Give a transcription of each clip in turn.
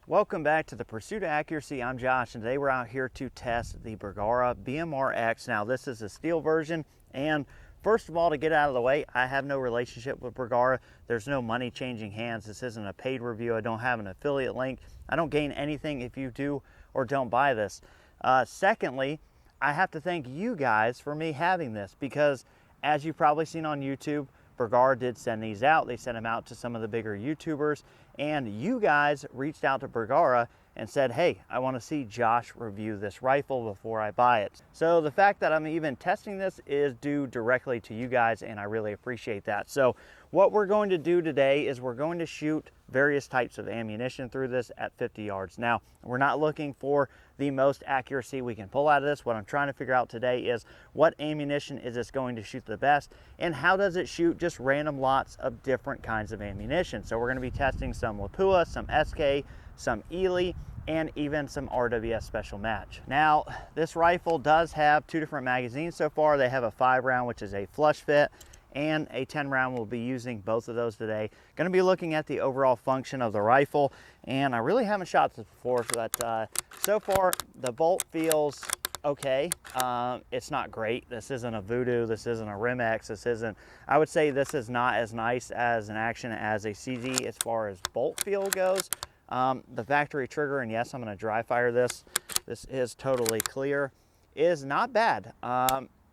Welcome back to the Pursuit of Accuracy. I'm Josh, and today we're out here to test the Bergara BMR X. Now, this is a steel version, and first of all, to get out of the way, I have no relationship with Bergara. There's no money changing hands. This isn't a paid review. I don't have an affiliate link. I don't gain anything if you do or don't buy this. Secondly, I have to thank you guys for me having this, because as you've probably seen on YouTube, Bergara did send these out. They sent them out to some of the bigger YouTubers, and you guys reached out to Bergara and said, hey, I want to see Josh review this rifle before I buy it. So the fact that I'm even testing this is due directly to you guys, and I really appreciate that. So what we're going to do today is we're going to shoot various types of ammunition through this at 50 yards. Now, we're not looking for the most accuracy we can pull out of this. What I'm trying to figure out today is what ammunition is this going to shoot the best, and how does it shoot just random lots of different kinds of ammunition. So we're going to be testing some Lapua, some SK, some Eley, and even some RWS special match. Now, this rifle does have two different magazines so far. They have a 5-round, which is a flush fit, and a 10-round. We'll be using both of those today. Going to be looking at the overall function of the rifle, and I really haven't shot this before, so far the bolt feels okay. It's not great. This isn't a Voodoo, this isn't a Rimex, I would say this is not as nice as an action as a CZ as far as bolt feel goes. The factory trigger, and yes, I'm going to dry fire this. This is totally clear. Is not bad.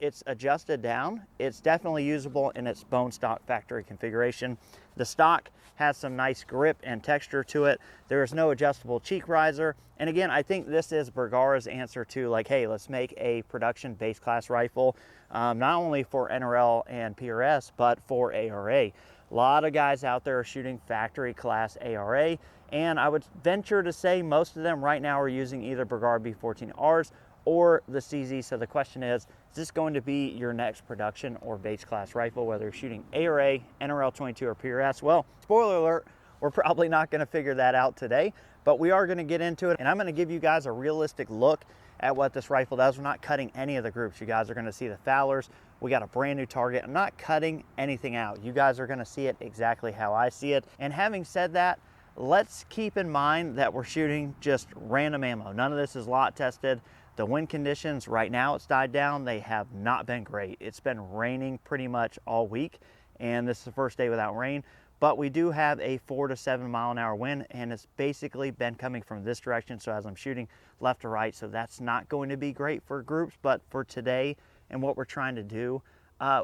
It's adjusted down. It's definitely usable in its bone stock factory configuration. The stock has some nice grip and texture to it. There is no adjustable cheek riser. And again, I think this is Bergara's answer to, like, hey, let's make a production base class rifle, not only for NRL and PRS, but for ARA. A lot of guys out there are shooting factory class ARA, and I would venture to say most of them right now are using either Bergara B14Rs or the CZ. So the question is this going to be your next production or base class rifle, whether you're shooting ARA, NRL 22, or PRS? Well, spoiler alert, we're probably not going to figure that out today, but we are going to get into it, and I'm going to give you guys a realistic look at what this rifle does. We're not cutting any of the groups. You guys are going to see the Fowlers. We got a brand new target. I'm not cutting anything out. You guys are going to see it exactly how I see it. And having said that, let's keep in mind that we're shooting just random ammo. None of this is lot tested. The wind conditions right now, it's died down. They have not been great. It's been raining pretty much all week, and this is the first day without rain. But we do have a 4 to 7 mile an hour wind, and it's basically been coming from this direction. So as I'm shooting left to right, so that's not going to be great for groups. But for today and what we're trying to do,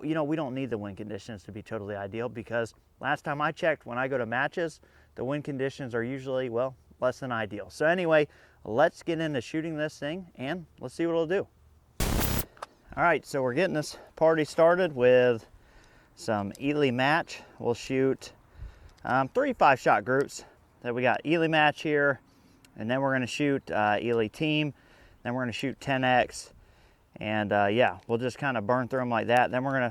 you know, we don't need the wind conditions to be totally ideal, because last time I checked, when I go to matches, the wind conditions are usually, well, less than ideal. So anyway, let's get into shooting this thing and let's see what it'll do. All right, so we're getting this party started with some Eley match. We'll shoot 3 5-shot groups. So we got Eley match here, and then we're going to shoot Eley team, then we're going to shoot 10X, and yeah, we'll just kind of burn through them like that. Then we're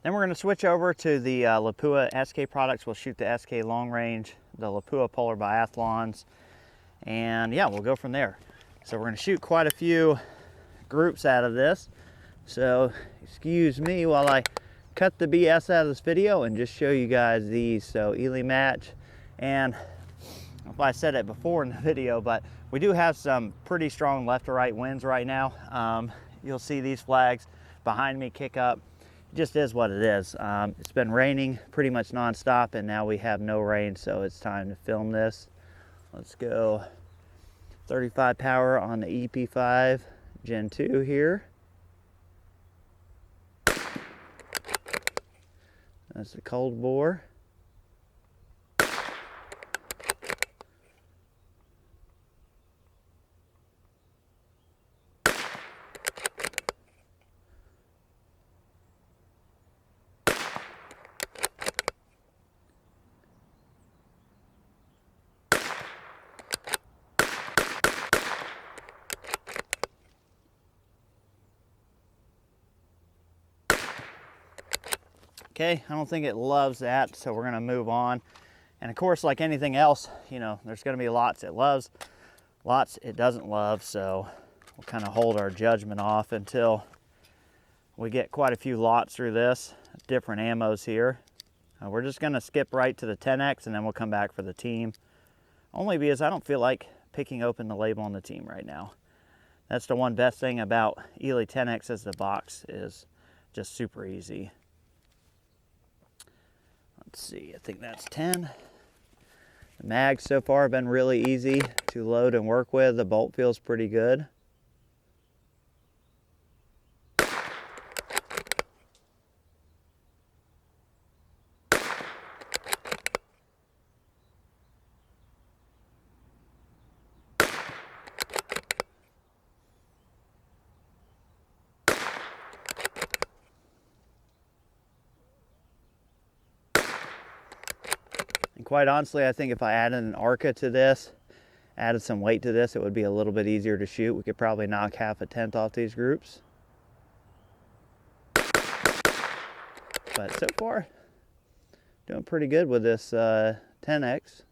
going to switch over to the Lapua SK products. We'll shoot the SK long range, the Lapua Polar Biathlons, and yeah, we'll go from there. So we're going to shoot quite a few groups out of this. So excuse me while I cut the BS out of this video and just show you guys these. So Eley match, and if I said it before in the video, but we do have some pretty strong left to right winds right now. You'll see these flags behind me kick up. It just is what it is. It's been raining pretty much nonstop, and now we have no rain, so it's time to film this. Let's go 35 power on the EP5 Gen 2 here. That's the cold bore. Okay, I don't think it loves that, so we're gonna move on. And of course, like anything else, you know, there's gonna be lots it loves, lots it doesn't love, so we'll kind of hold our judgment off until we get quite a few lots through this, different ammos here. We're just gonna skip right to the 10X, and then we'll come back for the team. only because I don't feel like picking open the label on the team right now. That's the one best thing about Eley 10X is the box is just super easy. Let's see, I think that's 10. The mags so far have been really easy to load and work with. The bolt feels pretty good. And quite honestly, I think if I added an ARCA to this, added some weight to this, it would be a little bit easier to shoot. We could probably knock 1/2 off these groups. But so far, doing pretty good with this 10X.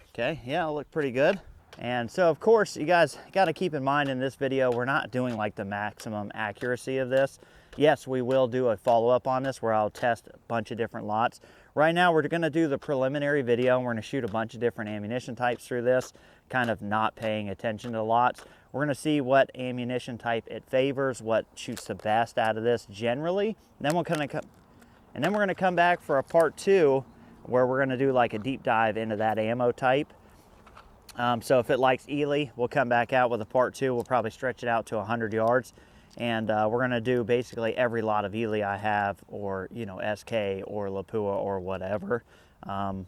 Okay, yeah, it'll look pretty good. And so of course, you guys got to keep in mind in this video, we're not doing like the maximum accuracy of this. Yes, we will do a follow-up on this where I'll test a bunch of different lots. Right now, we're going to do the preliminary video, and we're going to shoot a bunch of different ammunition types through this, kind of not paying attention to lots. We're going to see what ammunition type it favors, what shoots the best out of this generally. And then we're going to come back for a part 2 where we're going to do like a deep dive into that ammo type. So if it likes Eley, we'll come back out with a part 2. We'll probably stretch it out to 100 yards. And we're going to do basically every lot of Eley I have, or, you know, SK or Lapua or whatever. And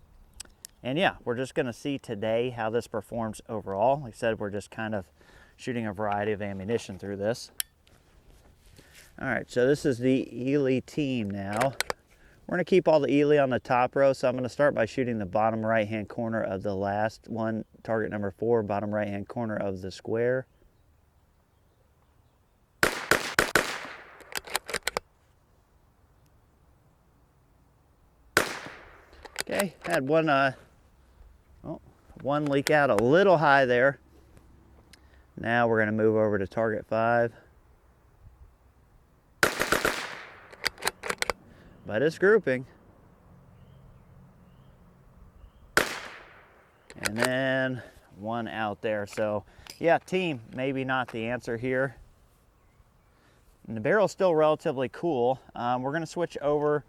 yeah, we're just going to see today how this performs overall. Like I said, we're just kind of shooting a variety of ammunition through this. All right, so this is the Eley team now. We're going to keep all the Eley on the top row, so I'm going to start by shooting the bottom right-hand corner of the last one, target number 4, bottom right-hand corner of the square. Okay, had one leak out a little high there. Now we're going to move over to target 5. But it's grouping. And then one out there. So yeah, team, maybe not the answer here. And the barrel's still relatively cool. We're going to switch over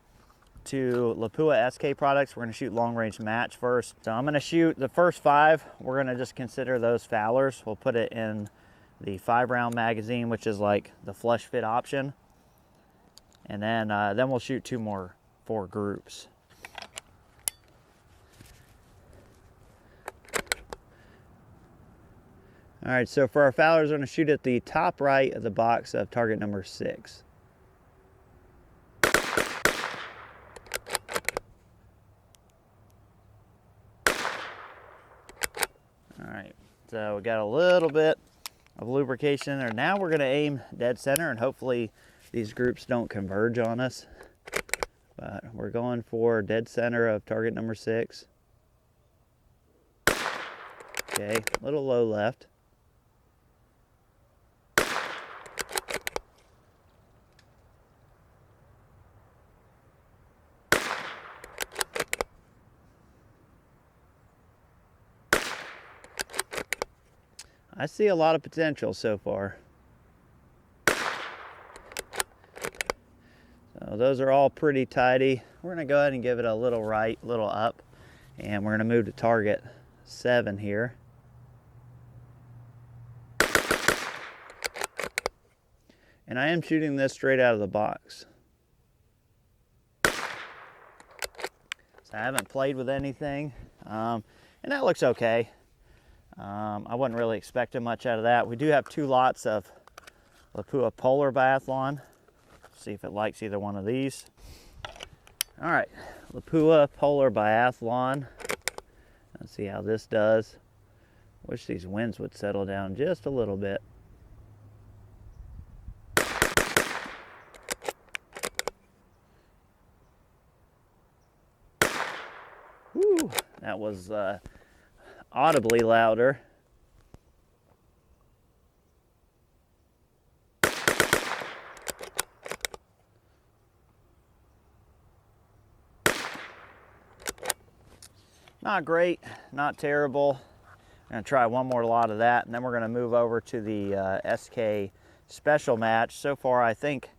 to Lapua SK products. We're going to shoot long range match first. So I'm going to shoot the first 5. We're going to just consider those Fowlers. We'll put it in the 5-round magazine, which is like the flush fit option. And then we'll shoot 2 more 4 groups. All right, so for our Fowlers, we're going to shoot at the top right of the box of target number 6. All right, so we got a little bit of lubrication there. Now we're going to aim dead center, and hopefully these groups don't converge on us. But we're going for dead center of target number 6. Okay, a little low left. I see a lot of potential so far. So those are all pretty tidy. We're going to go ahead and give it a little right, little up, and we're going to move to target 7 here. And I am shooting this straight out of the box. So I haven't played with anything, and that looks okay. I wasn't really expecting much out of that. We do have 2 lots of Lapua Polar Biathlon. See if it likes either one of these. All right, Lapua Polar Biathlon. Let's see how this does. Wish these winds would settle down just a little bit. Whew, that was audibly louder. Not great, not terrible. I'm gonna try one more lot of that, and then we're gonna move over to the SK special match. So far, I think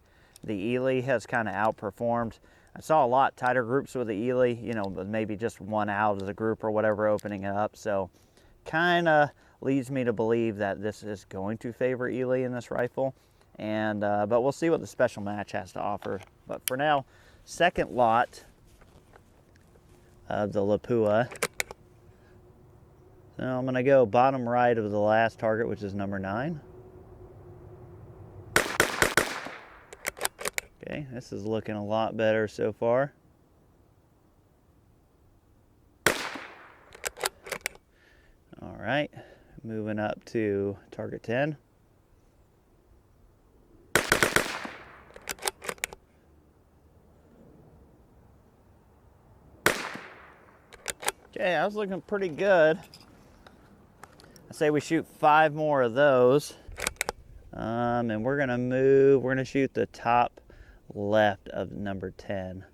the Eley has kind of outperformed. I saw a lot tighter groups with the Eley, you know, maybe just one out of the group or whatever opening it up. So kind of leads me to believe that this is going to favor Eley in this rifle. And but we'll see what the special match has to offer. But for now, second lot of the Lapua. So I'm gonna go bottom right of the last target, which is number 9. Okay, this is looking a lot better so far. All right, moving up to target 10. Okay, that was looking pretty good. I say we shoot 5 more of those. And we're gonna shoot the top left of number 10.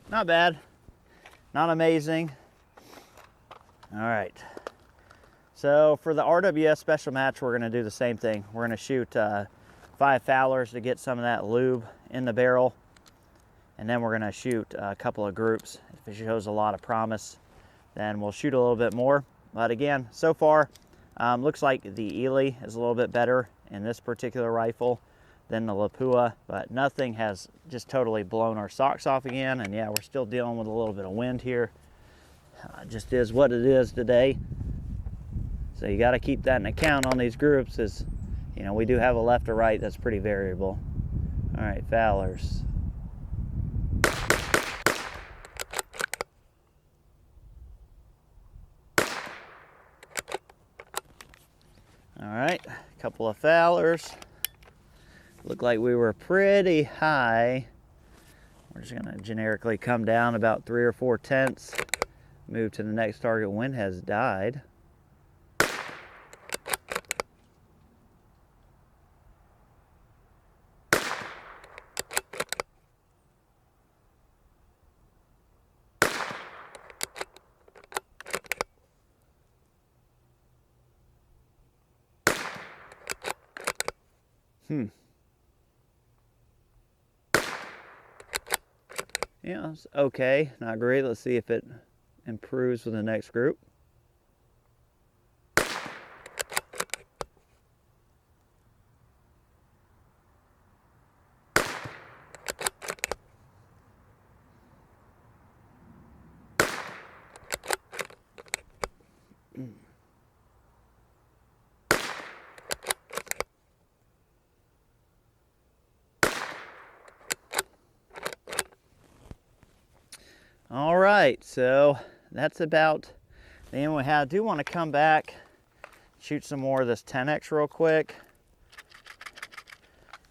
Not bad, not amazing. All right, so for the RWS special match, we're gonna do the same thing. We're gonna shoot 5 Fowlers to get some of that lube in the barrel. And then we're gonna shoot a couple of groups. If it shows a lot of promise, then we'll shoot a little bit more. But again, so far, looks like the Eley is a little bit better in this particular rifle than the Lapua, but nothing has just totally blown our socks off again. And yeah, we're still dealing with a little bit of wind here. Just is what it is today. So you gotta keep that in account on these groups, is, you know, we do have a left or right that's pretty variable. All right, Fowlers. All right, a couple of Fowlers. Looked like we were pretty high. We're just gonna generically come down about 3 or 4 tenths. Move to the next target. Wind has died. Yeah, it's okay, not great. Let's see if it improves with the next group. All right, so that's about the end we had. I do want to come back, shoot some more of this 10X real quick.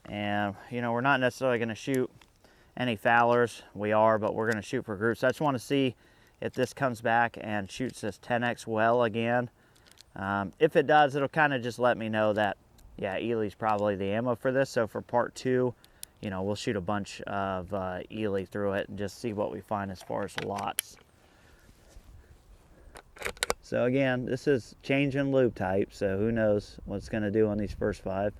And, you know, we're not necessarily going to shoot any Fowlers. We are, but we're going to shoot for groups. I just want to see if this comes back and shoots this 10X well again. If it does, it'll kind of just let me know that, yeah, Eley's probably the ammo for this. So for part 2, you know, we'll shoot a bunch of Eley through it and just see what we find as far as lots. So again, this is changing lube type, so who knows what it's going to do on these first 5.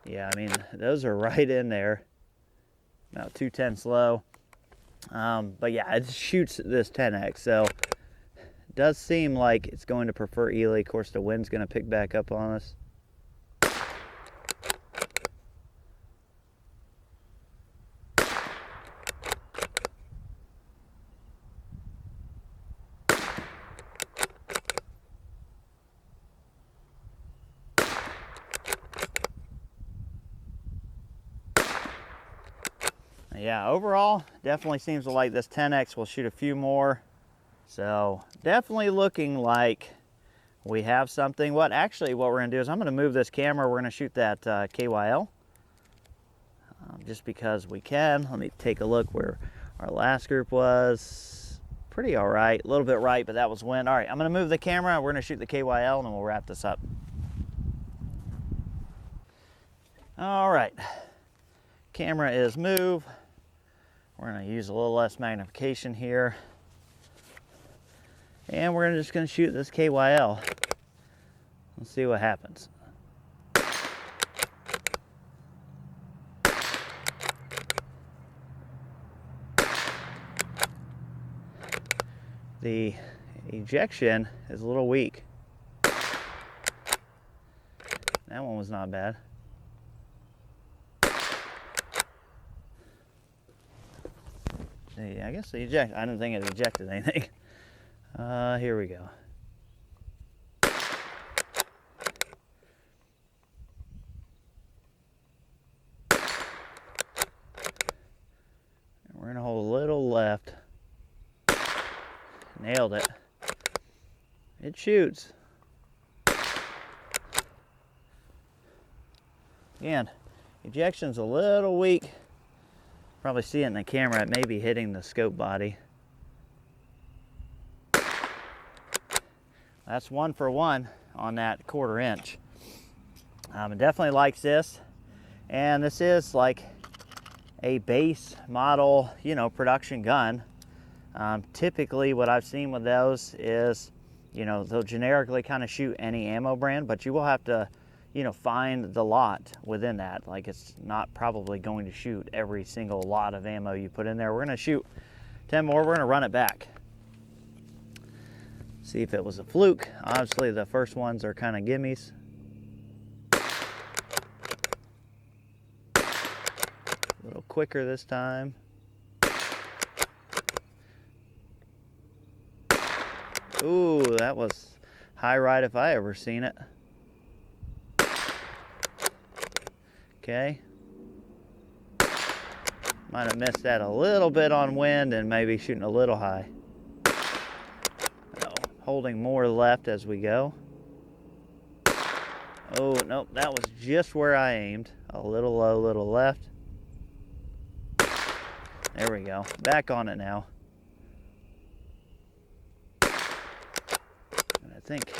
Yeah, I mean, those are right in there, about 2 tenths low. But yeah, it shoots this 10X, so it does seem like it's going to prefer Eley. Of course, the wind's going to pick back up on us. Yeah, overall, definitely seems like this 10X will shoot a few more So definitely looking like we have something. What we're gonna do is I'm gonna move this camera. We're gonna shoot that KYL just because we can. Let me take a look where our last group was. Pretty all right, a little bit right, but that was wind. All right, I'm gonna move the camera. We're gonna shoot the KYL and then we'll wrap this up. All right, camera is moved. We're gonna use a little less magnification here. And we're just gonna shoot this KYL. Let's see what happens. The ejection is a little weak. That one was not bad. I guess the I didn't think it ejected anything. Here we go. We're gonna hold a little left. Nailed it. It shoots. Again, ejection's a little weak. Probably see it in the camera. It may be hitting the scope body. That's 1 for 1 on that 1/4 inch. It definitely likes this. And this is like a base model, you know, production gun. Typically what I've seen with those is, you know, they'll generically kind of shoot any ammo brand, but you will have to, you know, find the lot within that. Like, it's not probably going to shoot every single lot of ammo you put in there. We're gonna shoot 10 more, we're gonna run it back. See if it was a fluke. Obviously the first ones are kind of gimmies. A little quicker this time. Ooh, that was high right if I ever seen it. Okay. Might have missed that a little bit on wind and maybe shooting a little high. Holding more left as we go. Oh, nope, that was just where I aimed. A little low, little left. There we go. Back on it now. And I think,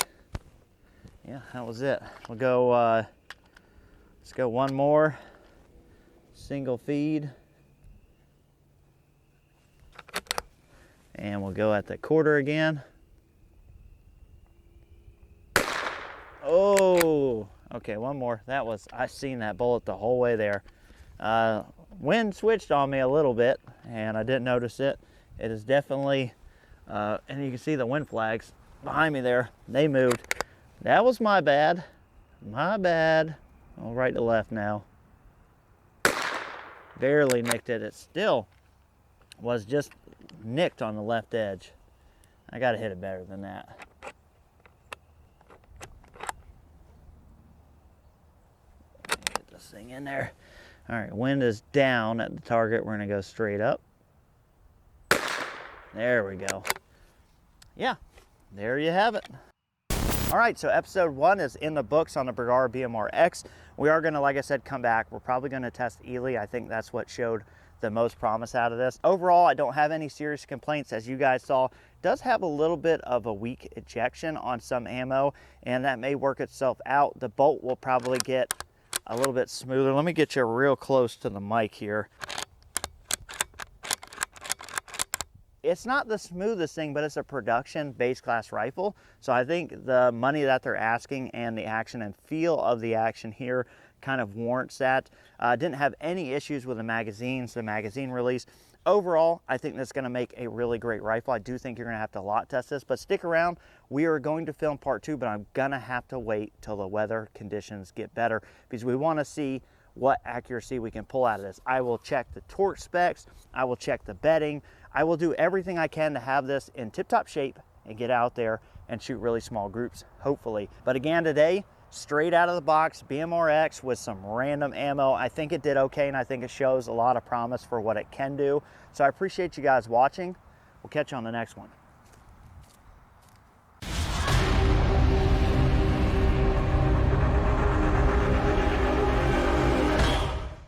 yeah, that was it. We'll go, let's go one more. Single feed. And we'll go at the 1/4 again. Oh, okay, one more. That was, I seen that bullet the whole way there. Wind switched on me a little bit and I didn't notice it. It is definitely, and you can see the wind flags behind me there. They moved. That was my bad. My bad. I'll right to left now. Barely nicked it. It still was just nicked on the left edge. I gotta hit it better than that. Get this thing in there. All right, wind is down at the target. We're gonna go straight up. There we go. Yeah, there you have it. All right, so episode 1 is in the books on the Bergara BMR X. We are gonna, like I said, come back. We're probably gonna test Eley. I think that's what showed the most promise out of this. Overall, I don't have any serious complaints. As you guys saw, it does have a little bit of a weak ejection on some ammo, and that may work itself out. The bolt will probably get a little bit smoother. Let me get you real close to the mic here. It's not the smoothest thing, but it's a production base class rifle. So I think the money that they're asking and the action and feel of the action here kind of warrants that. Didn't have any issues with the magazines, the magazine release. Overall, I think that's gonna make a really great rifle. I do think you're gonna have to lot test this, but stick around. We are going to film part 2, but I'm gonna have to wait till the weather conditions get better because we wanna see what accuracy we can pull out of this. I will check the torque specs. I will check the bedding. I will do everything I can to have this in tip-top shape and get out there and shoot really small groups, hopefully. But again, today, straight out of the box, BMR X with some random ammo. I think it did okay, and I think it shows a lot of promise for what it can do. So I appreciate you guys watching. We'll catch you on the next one.